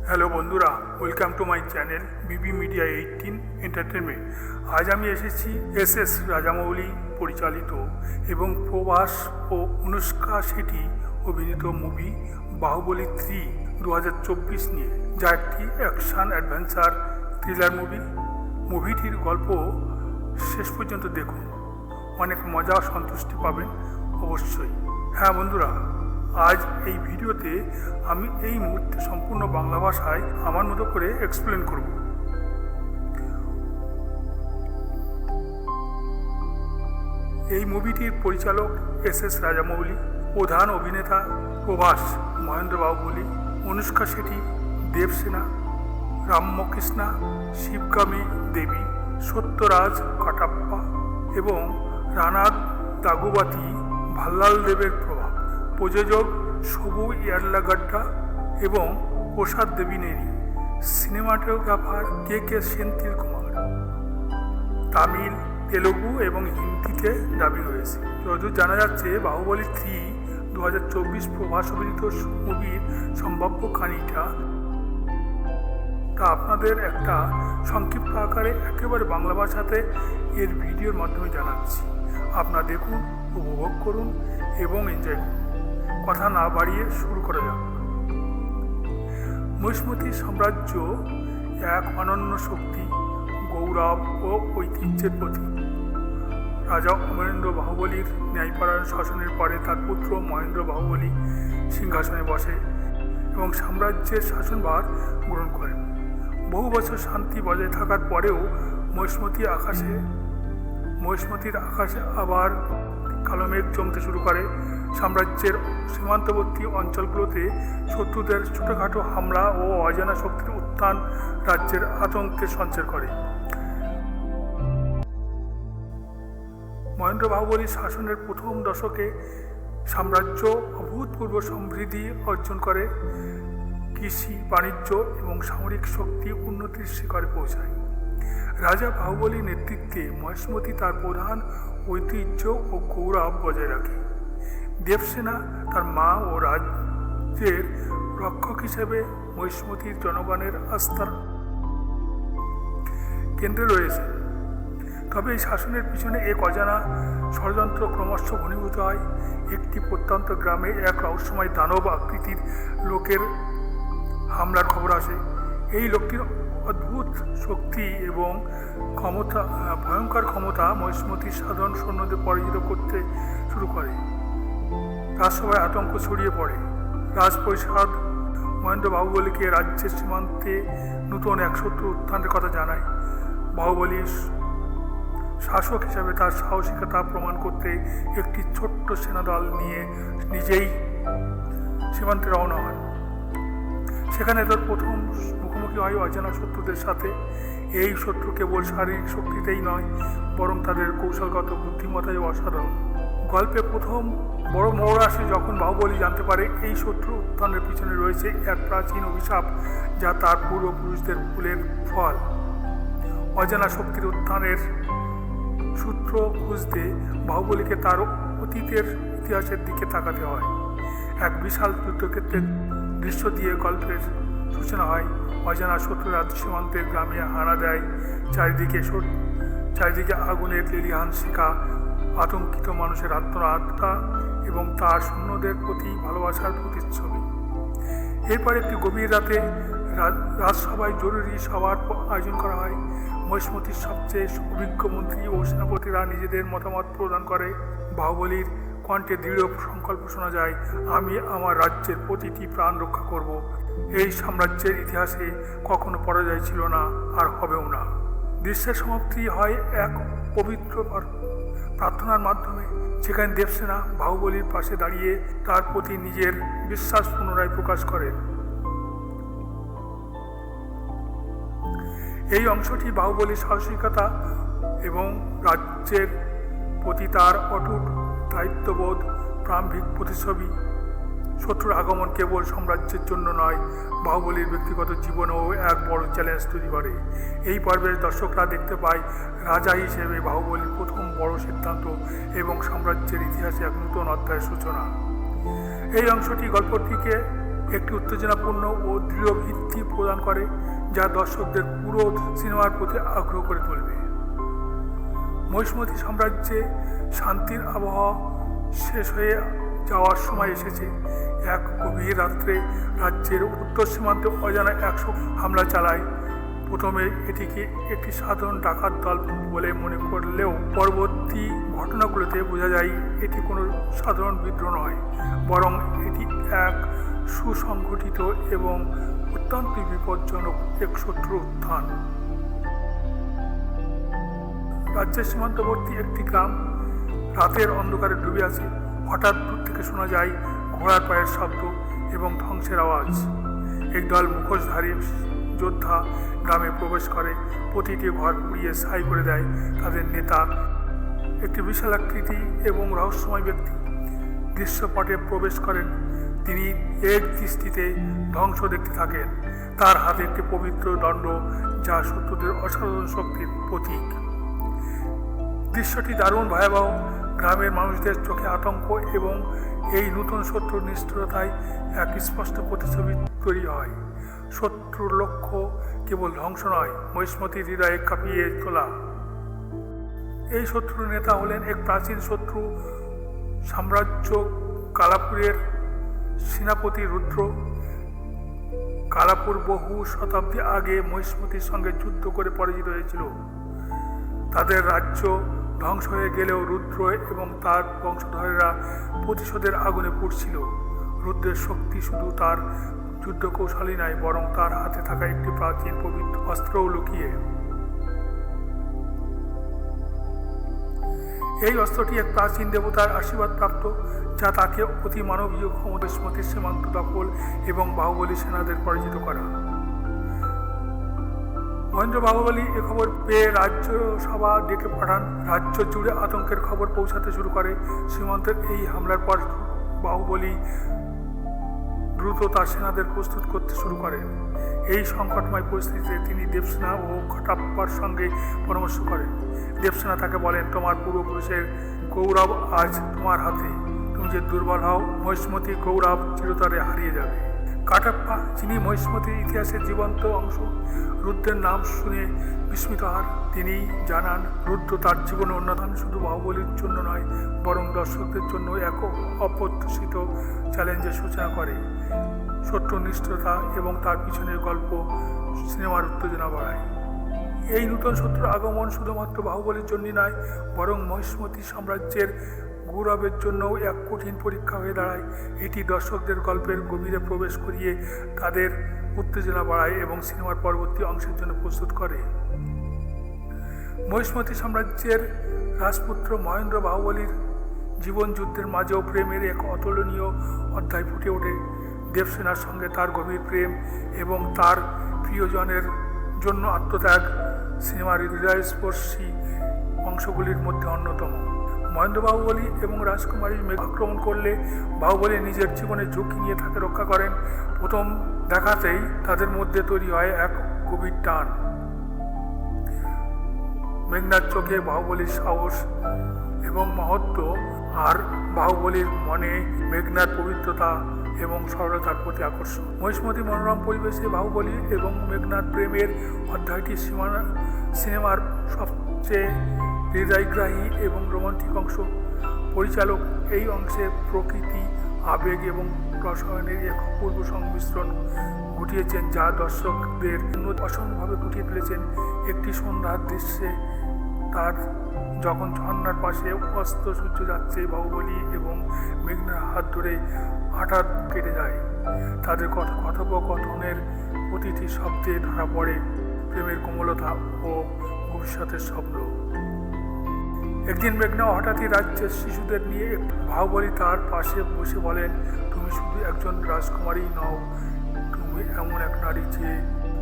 Hello বন্ধুরা, welcome to my channel Bibi media 18 entertainment. আজ আমি এসেছি এস রাজামৌলি পরিচালিত এবং প্রভাস ও অনুষ্কা শেঠি অভিনীত মুভি বাহুবলী 3 2024 নিয়ে, যা একটি অ্যাকশন অ্যাডভেঞ্চার থ্রিলার মুভিটির গল্প শেষ পর্যন্ত দেখুন, অনেক মজা ও সন্তুষ্টি পাবেন অবশ্যই। হ্যাঁ বন্ধুরা, আজ এই ভিডিওতে আমি এই মুহূর্তে সম্পূর্ণ বাংলা ভাষায় আমার মতো করে এক্সপ্লেন করব। এই মুভিটির পরিচালক এস রাজামৌলি, প্রধান অভিনেতা প্রভাস মহেন্দ্র বাহুবলী, অনুষ্কা শেঠি, দেবসেনা, রামকৃষ্ণা, শিবগামী দেবী, সত্যরাজ কাটাপ্পা এবং রানা দাগুবাতি ভাল্লাল দেবের প্রভাব। প্রযোজক শুভু ইয়ার্লাগাড্ডা এবং প্রসাদ দেবিনেনি। সিনেমাটোগ্রাফার কে সেন্থিল কুমার। তামিল, তেলুগু এবং হিন্দিতে ডাবিং হয়েছে। যদিও জানা যাচ্ছে বাহুবলী 3 2024 প্রভাস অভিনীত মুভির সম্ভাব্য কাহিনীটা আপনাদের একটা সংক্ষিপ্ত আকারে একেবারে বাংলা ভাষাতে এর ভিডিওর মাধ্যমে জানাচ্ছি। আপনারা দেখুন, উপভোগ করুন এবং এনজয় করুন। কথা না বাড়িয়ে শুরু করা যাক। মহিষ্মতি সাম্রাজ্য এক অনন্য শক্তি, গৌরব ও ঐতিহ্যের প্রতীক। রাজা অমরেন্দ্র বাহুবলীর ন্যায়পরায়ণ শাসনের পরে তার পুত্র মহেন্দ্র বাহুবলী সিংহাসনে বসে এবং সাম্রাজ্যের শাসনভার গ্রহণ করেন। বহু বছর শান্তি বজায় থাকার পরেও মহিষ্মতির আকাশে আবার কালো মেঘ জমতে শুরু করে। সাম্রাজ্যের সীমান্তবর্তী অঞ্চলগুলোতে শত্রুদের ছোটোখাটো হামলা ও অজানা শক্তির উত্থান রাজ্যের আতঙ্কের সঞ্চার করে। মহেন্দ্র বাহুবলীর শাসনের প্রথম দশকে সাম্রাজ্য অভূতপূর্ব সমৃদ্ধি অর্জন করে। কৃষি, বাণিজ্য এবং সামরিক শক্তি উন্নতির শিখরে পৌঁছায়। রাজা বাহুবলীর নেতৃত্বে মহিষ্মতি তার প্রধান ঐতিহ্য ও গৌরব বজায় রাখে। দেবসেনা তার মা ও রাজ্যের রক্ষক হিসেবে মহিষ্মতির জনগণের আস্থার কেন্দ্রে রয়েছে। তবে এই শাসনের পিছনে এক অজানা ষড়যন্ত্র ক্রমশ ঘনীভূত হয়। একটি প্রত্যন্ত গ্রামে এক রহস্যময় দানব আকৃতির লোকের হামলার খবর আসে। এই লোকটির অদ্ভুত শক্তি এবং ভয়ঙ্কর ক্ষমতা মহিষ্মতির সাধারণ সৈন্যদের পরাজিত করতে শুরু করে। রাজসভায় আতঙ্ক ছড়িয়ে পড়ে। রাজপরিষদ মহেন্দ্র বাহুবলীকে রাজ্যের সীমান্তে নতুন এক শত্রু উত্থানের কথা জানায়। বাহুবলীর শাসক হিসাবে তার সাহসিকতা প্রমাণ করতে একটি ছোট্ট সেনাদল নিয়ে নিজেই সীমান্তে রওনা হন। সেখানে তার প্রথম মুখোমুখি হয় অজানা শত্রুদের সাথে। এই শত্রু কেবল শারীরিক শক্তিতেই নয়, বরং তাদের কৌশলগত বুদ্ধিমত্তাই অসাধারণ। গল্পে প্রথম বড় মোড় আসে যখন বাহুবলী জানতে পারে এই শত্রু উত্থানের পিছনে রয়েছে এক প্রাচীন অভিশাপ, যা তার পূর্বপুরুষদের ভুলের ফল। অজানা শক্তির উত্থানের সূত্র খুঁজতে বাহুবলীকে তার অতীতের ইতিহাসের দিকে তাকাতে হয়। এক বিশাল যুদ্ধক্ষেত্রের দৃশ্য দিয়ে গল্পের সূচনা হয়। অজানা শত্রুরা সীমান্তের গ্রামে হানা দেয়। চারিদিকে আগুনের লেলিহান শিখা, আতঙ্কিত মানুষের আত্মহত্যা এবং তার সৈন্যদের প্রতি ভালোবাসার প্রতিচ্ছবি। এরপর একটি গভীর রাতে রাজসভায় জরুরি সভার আয়োজন করা হয়। মহিষ্মতির সবচেয়ে অভিজ্ঞ মন্ত্রী ও সেনাপতিরা নিজেদের মতামত প্রদান করে। বাহুবলীর কণ্ঠে দৃঢ় সংকল্প শোনা যায়, আমি আমার রাজ্যের প্রতিটি প্রাণ রক্ষা করব। এই সাম্রাজ্যের ইতিহাসে কখনো পরাজয় ছিল না, আর হবেও না। দৃশ্যের সমাপ্তি হয় এক পবিত্র প্রার্থনার মাধ্যমে, যেখানে দেবসেনা বাহুবলীর পাশে দাঁড়িয়ে তার প্রতি নিজের বিশ্বাস পুনরায় প্রকাশ করেন। এই অংশটি বাহুবলীর সাহসিকতা এবং রাজ্যের প্রতি তার অটুট দায়িত্ববোধ প্রারম্ভিক প্রতিচ্ছবি। শত্রুর আগমন কেবল সাম্রাজ্যের জন্য নয়, বাহুবলীর ব্যক্তিগত জীবনেও এক বড় চ্যালেঞ্জ তৈরি করে। এই পর্বের দর্শকরা দেখতে পায় রাজা হিসেবে বাহুবলীর প্রথম বড় সিদ্ধান্ত এবং সাম্রাজ্যের ইতিহাসে এক নতুন অধ্যায়ের সূচনা। এই অংশটি গল্পটিকে একটি উত্তেজনাপূর্ণ ও দৃঢ় ভিত্তি প্রদান করে, যা দর্শকদের পুরো সিনেমার প্রতি আগ্রহ করে তুলবে। মহিষ্মতি সাম্রাজ্যে শান্তির আবহাওয়া শেষ হয়ে যাওয়ার সময় এসেছে। এক গভীর রাত্রে রাজ্যের উত্তর সীমান্তে অজানা 100 হামলা চালায়। প্রথমে এটিকে একটি সাধারণ ডাকাত দল বলে মনে করলেও পরবর্তী ঘটনাগুলোতে বোঝা যায় এটি কোনো সাধারণ বিদ্রোহ নয়, বরং এটি এক সুসংগঠিত এবং অত্যন্ত বিপজ্জনক এক শত্রুর উত্থান। রাজ্যের সীমান্তবর্তী একটি গ্রাম রাতের অন্ধকারে ডুবে আছে। হঠাৎ দূর থেকে শোনা যায় ঘোড়ার পায়ের শব্দ এবং ধ্বংসের আওয়াজ। একদল মুখোশধারী যোদ্ধা গ্রামে প্রবেশ করে, প্রতিটি ঘর পুড়িয়ে ছাই করে দেয়। তাদের নেতা, একটি বিশাল আকৃতি এবং রহস্যময় ব্যক্তি, দৃশ্যপটে প্রবেশ করেন। তিনি এক দৃষ্টিতে ধ্বংস দেখতে থাকেন। তার হাতে একটি পবিত্র দণ্ড, যা শত্রুদের অসাধারণ শক্তির প্রতীক। দৃশ্যটি দারুণ ভয়াবহ। গ্রামের মানুষদের চোখে আতঙ্ক এবং এই নতুন শত্রুর নিষ্ঠুরতায় এক স্পষ্ট প্রতিছবি তৈরি হয়। শত্রুর লক্ষ্য কেবল ধ্বংস নয়, মহিষ্মতির হৃদয়ে কাঁপিয়ে তোলা। এই শত্রুর নেতা হলেন এক প্রাচীন শত্রু সাম্রাজ্য কালাপুরের সেনাপতি রুদ্র। কালাপুর বহু শতাব্দী আগে মহিষ্মতির সঙ্গে যুদ্ধ করে পরাজিত হয়েছিল। তাদের রাজ্য ধ্বংস হয়ে গেলেও রুদ্র এবং তার বংশধরেরা প্রতিশোধের আগুনে পুড়ছিল। রুদ্রের শক্তি শুধু তার যুদ্ধ কৌশলই নয়, বরং তার হাতে থাকা একটি প্রাচীন পবিত্র অস্ত্রও লুকিয়ে। এই অস্ত্রটি এক প্রাচীন দেবতার আশীর্বাদ প্রাপ্ত, যা তাকে অতি মানবীয় ক্ষমতা, স্মৃতির সীমান্ত দখল এবং বাহুবলী সেনাদের পরাজিত করা। মহেন্দ্র বাহুবলী এ খবর পেয়ে রাজ্য সভা ডেকে পাঠান। রাজ্য জুড়ে আতঙ্কের খবর পৌঁছাতে শুরু করে। সীমান্তের এই হামলার পর বাহুবলী দ্রুত তার সেনাদের প্রস্তুত করতে শুরু করেন। এই সংকটময় পরিস্থিতিতে তিনি দেবসেনা ও ঘটাপ্পার সঙ্গে পরামর্শ করেন। দেবসেনা তাকে বলেন, তোমার পূর্বপুরুষের গৌরব আজ তোমার হাতে। তুমি যে দুর্বল হও, মহিষ্মতির গৌরব চিরতরে হারিয়ে যাবে। কাটাপ্পা, যিনি মহিষ্মতির ইতিহাসের জীবন্ত অংশ, রুদ্রের নাম শুনে বিস্মিত হন। তিনি জানান রুদ্র তার জীবনে অন্যতম শুধু বাহুবলীর জন্য নয়, বরং দর্শকদের জন্য এক অপ্রত্যাশিত চ্যালেঞ্জের সূচনা করে। শত্রুর নিষ্ঠুরতা এবং তার পিছনের গল্প সিনেমার উত্তেজনা বাড়ায়। এই নূতন শত্রুর আগমন শুধুমাত্র বাহুবলীর জন্যই নয়, বরং মহিষ্মতি সাম্রাজ্যের গৌরবের জন্যও এক কঠিন পরীক্ষা হয়ে দাঁড়ায়। এটি দর্শকদের গল্পের গভীরে প্রবেশ করিয়ে তাদের উত্তেজনা বাড়ায় এবং সিনেমার পরবর্তী অংশের জন্য প্রস্তুত করে। মহিষ্মতি সাম্রাজ্যের রাজপুত্র মহেন্দ্র বাহুবলীর জীবন যুদ্ধের মাঝেও প্রেমের এক অতুলনীয় অধ্যায় ফুটে ওঠে। দেবসেনার সঙ্গে তার গভীর প্রেম এবং তার প্রিয়জনের জন্য আত্মত্যাগ সিনেমার হৃদয়স্পর্শী অংশগুলির মধ্যে অন্যতম। মহেন্দ্র বাহুবলী এবং রাজকুমারীর মেঘ আক্রমণ করলে বাহুবলী নিজের জীবনে ঝুঁকি নিয়ে তাকে রক্ষা করেন। প্রথম দেখাতেই তাদের মধ্যে তৈরি হয় এক গভীর টান। মেঘনার চোখে বাহুবলীর সাহস এবং মহত্ব, আর বাহুবলীর মনে মেঘনার পবিত্রতা এবং সরলতার প্রতি আকর্ষণ। মহিষ্মতি মনোরম পরিবেশে বাহুবলী এবং মেঘনার প্রেমের অধ্যায়টি সিনেমার সবচেয়ে হৃদয়গ্রাহী এবং রোমান্টিক অংশ। পরিচালক এই অংশে প্রকৃতি, আবেগ এবং রসায়নের এক অপূর্ব সংমিশ্রণ ঘটিয়েছেন, যা দর্শকদের অসম্ভবভাবে ফুটিয়ে তুলেছেন। একটি সন্ধ্যার দৃশ্যে তার যখন ঝর্ণার পাশে অস্ত সূর্য যাচ্ছে, বাহুবলী এবং মেঘনার হাত ধরে হঠাৎ কেটে যায়। তাদের কথোপকথনের প্রতিটি শব্দে ধরা পড়ে প্রেমের কোমলতা ও ভবিষ্যতের স্বপ্ন। একদিন মেঘনা হঠাৎই রাজ্যের শিশুদের নিয়ে বাহুবলী তার পাশে বসে বলেন, তুমি শুধু একজন রাজকুমারী নও, তুমি এমন এক নারী যে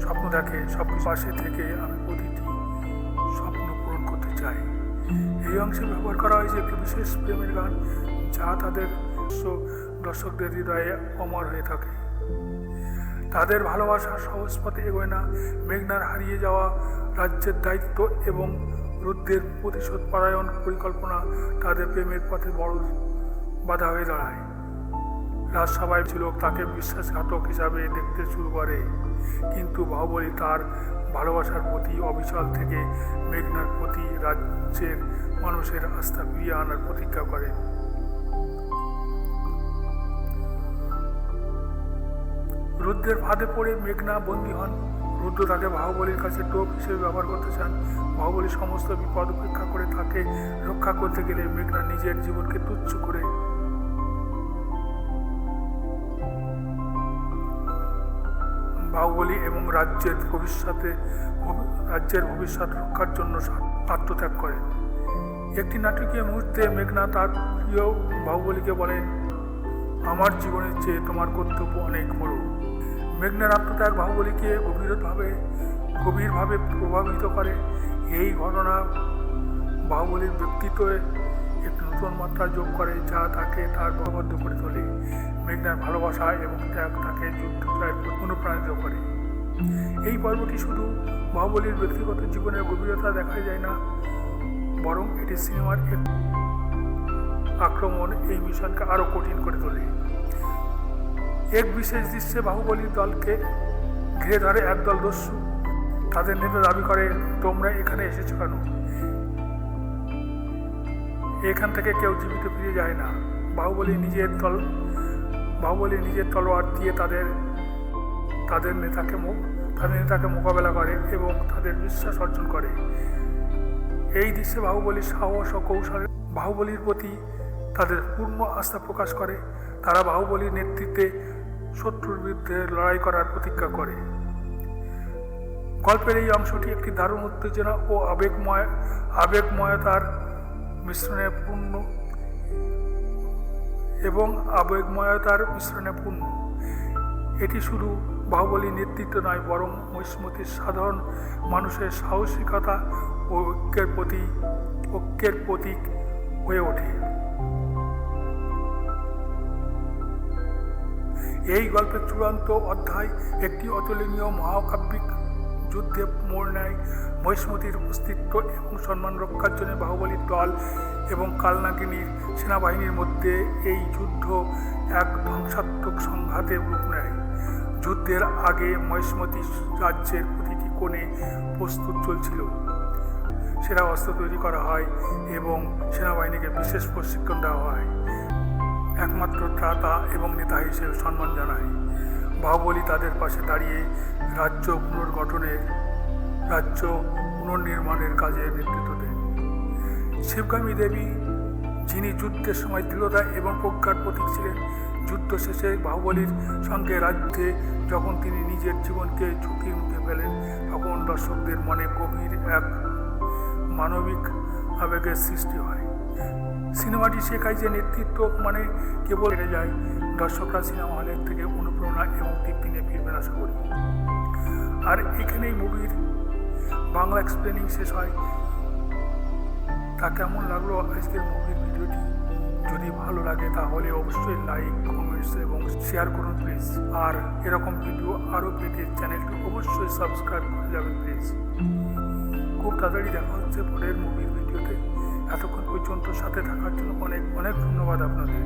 স্বপ্ন দেখে। সব পাশে থেকে আমি প্রতিটি স্বপ্ন পূরণ করতে চাই। এই অংশে ব্যবহার করা হয়েছে একটি বিশেষ প্রেমের গান, যা তাদের দর্শকদের হৃদয়ে অমর হয়ে থাকে। তাদের ভালোবাসা সহজ পথে এগোয় না। মেঘনার হারিয়ে যাওয়া রাজ্যের দায়িত্ব এবং রুদ্রের প্রতিশোধ পরায়ণ পরিকল্পনা তাদের প্রেমের পথে বড় বাধা হয়ে দাঁড়ায়। রাজসভায় ছিল তাকে বিশ্বাসঘাতক হিসাবে দেখতে শুরু করে, কিন্তু বাহুবলী তার ভালোবাসার প্রতি অবিচল থেকে মেঘনার প্রতি রাজ্যের মানুষের আস্থা ফিরিয়ে আনার প্রতিজ্ঞা করে। রুদ্রের ফাঁদে পড়ে মেঘনা বন্দী হন। রুদ্র তাকে বাহুবলীর কাছে টোপ হিসেবে ব্যবহার করতে চান। বাহুবলী সমস্ত বিপদ উপেক্ষা করে তাকে রক্ষা করতে গেলে মেঘনা নিজের জীবনকে তুচ্ছ করে বাহুবলী এবং রাজ্যের ভবিষ্যৎ রক্ষার জন্য আত্মত্যাগ করেন। একটি নাটকীয় মুহূর্তে মেঘনা তার প্রিয় বাহুবলীকে বলেন, আমার জীবনের চেয়ে তোমার কর্তব্য অনেক বড়। মেঘনার আত্মত্যাগ বাহুবলীকে গভীরভাবে প্রভাবিত করে। এই ঘটনা বাহুবলীর ব্যক্তিত্বে একটি নতুন মাত্রা যোগ করে, যা তাকে তার বদ্ধ করে তোলে। মেঘনার ভালোবাসা এবং ত্যাগ তাকে যুদ্ধ জয়ের অনুপ্রাণিত করে। এই পর্বটি শুধু বাহুবলীর ব্যক্তিগত জীবনের গভীরতা দেখা যায় না, বরং এটি সিনেমার আক্রমণ এই মিশনকে আরো কঠিন করে তোলে। এক বিশেষ দৃশ্যে বাহুবলীর দলকে ঘিরে ধরে একদল দস্যু। তাদের নেতা দাবি করে, তোমরা এখানে এসেছো কেন? এখান থেকে কেউ জীবিত ফিরে যায় না। বাহুবলী নিজের তলোয়ার দিয়ে তাদের নেতাকে মোকাবেলা করে এবং তাদের বিশ্বাস অর্জন করে। এই দৃশ্যে বাহুবলীর সাহস ও কৌশলে বাহুবলীর প্রতি তাদের পূর্ণ আস্থা প্রকাশ করে। তারা বাহুবলীর নেতৃত্বে শত্রুর বিরুদ্ধে লড়াই করার প্রতিজ্ঞা করে। গল্পের এই অংশটি একটি দারুণ উত্তেজনা ও আবেগময়তার মিশ্রণে পূর্ণ। এটি শুধু বাহুবলীর নেতৃত্ব নয়, বরং মহিষ্মতির সাধারণ মানুষের সাহসিকতা ও ঐক্যের প্রতীক হয়ে ওঠে। এই গল্পের চূড়ান্ত অধ্যায় একটি অতুলনীয় মহাকাব্যিক যুদ্ধে মোড় নেয়। মহিষ্মতির অস্তিত্ব এবং সম্মান রক্ষার জন্য বাহুবলীর দল এবং কালনাগিনীর সেনাবাহিনীর মধ্যে এই যুদ্ধ এক ধ্বংসাত্মক সংঘাতে রূপ নেয়। যুদ্ধের আগে মহিষ্মতি রাজ্যের প্রতিটি কোণে প্রস্তুত চলছিল। সেরা অস্ত্র তৈরি করা হয় এবং সেনাবাহিনীকে বিশেষ প্রশিক্ষণ দেওয়া হয়। একমাত্র ত্রাতা এবং নেতা হিসেবে সম্মান জানায়। বাহুবলী তাদের পাশে দাঁড়িয়ে রাজ্য পুনর্নির্মাণের কাজে নেতৃত্ব দেন। শিবগামী দেবী, যিনি যুদ্ধের সময় দৃঢ়তা এবং প্রজ্ঞার প্রতীক ছিলেন, যুদ্ধ শেষে বাহুবলীর সঙ্গে রাজ্যে যখন তিনি নিজের জীবনকে ঝুঁকির মুখে ফেলেন, তখন দর্শকদের মনে গভীর এক মানবিক আবেগের সৃষ্টি হয়। সিনেমাটি শেখায় যে নেতৃত্ব মানে কেবল হেরে যায়। দর্শকরা সিনেমা হলের থেকে অনুপ্রেরণা এবং তৃপ্তি নিয়ে ফিরবেন আশা করি। আর এখানেই মুভির বাংলা এক্সপ্লেনিং শেষ হয়। তা কেমন লাগলো আজকের মুভির ভিডিওটি? যদি ভালো লাগে তাহলে অবশ্যই লাইক, কমেন্টস এবং শেয়ার করুন প্লিজ। আর এরকম ভিডিও আরও পেতে চ্যানেলটি অবশ্যই সাবস্ক্রাইব করে যাবেন প্লিজ। খুব তাড়াতাড়ি দেখা হচ্ছে পরের মুভির ভিডিওতে। এতক্ষণ পর্যন্ত সাথে থাকার জন্য অনেক অনেক ধন্যবাদ আপনাদের।